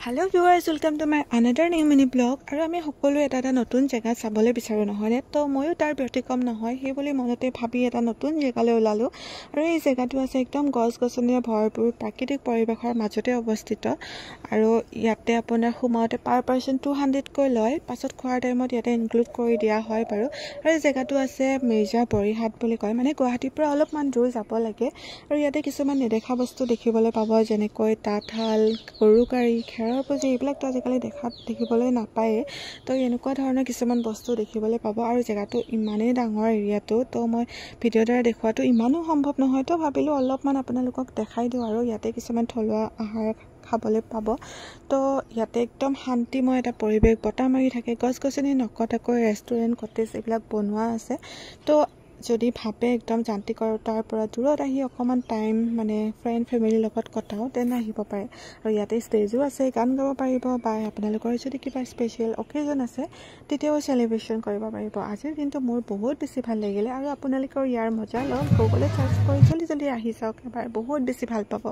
Hello viewers, welcome to my another new mini blog. আৰু আমি সকলো এটা নতুন জায়গা চাবলৈ বিচাৰো নহয়নে তো ময়ো তাৰ ব্যতিক্ৰম নহয় সেই বুলি মনতে ভাবি এটা নতুন জায়গালৈ ওলালো আৰু এই জায়গাটো আছে একদম গছ-গছনিৰে ভৰপুৰ প্ৰাকৃতিক পৰিৱেশৰ মাজতে অৱস্থিত আৰু ইয়াতে আপোনাৰ সোমাওতে পাৰ পাৰ্সন 200 কৈ লয় পাছত খোৱাৰ টাইমত ইয়াতে ইনক্লুড কৰি দিয়া হয় বাৰু আৰু এই জায়গাটো আছে মিৰ্জা বৰিহাট বুলি কয় মানে গুৱাহাটীৰ পৰা অলপমান দূৰ যাব লাগে আৰু ইয়াতে কিছুমান নেদেখা বস্তু দেখিবলৈ পাব যেনেকৈ তাঁতশাল গৰুকাৰী পুজি এইবিলাকতো আজিকালি দেখিবলৈ নাপায় তো এনেকুৱা ধৰণৰ কিছুমান বস্তু দেখিবলৈ পাব আৰু জায়গাটো ইমানেই ডাঙৰ এৰিয়াটো তো মই ভিডিঅ'ৰ দ্বাৰা দেখুৱাটো ইমানো সম্ভৱ নহয় তো ভাবিলোঁ অলপমান আপোনালোকক দেখাই দিওঁ আৰু ইয়াতে কিছুমান থলুৱা আহাৰ খাবলৈ পাব তো ইয়াতে একদম শান্তিময় এটা পৰিৱেশ বতাহ মাৰি থাকে গছ-গছনি নকটাকৈ ৰেষ্টুৰেণ্ট কটেজ এইবিলাক বনোৱা আছে তো যদি ভাবে একদম যান্ত্ৰিকতাৰ পৰা দূৰত আহি অকমান টাইম মানে ফ্ৰেণ্ড ফেমিলিৰ লগত কটাও তেনে আহিব পাৰে আৰু ইয়াতে ষ্টেজো আছে গান গাব পাৰিব বা আপোনালোকৰ যদি কিবা স্পেশাল অকেজন আছে তেতিয়াও সেলিব্ৰেশন কৰিব পাৰিব আজিৰ কিন্তু মোৰ বহুত বেছি ভাল লাগিলে আৰু আপোনালোকৰ ইয়াৰ মজা লওক গুগলত সাৰ্চ কৰি জলদি আহি যাওক এবাৰ বহুত বেছি ভাল পাব।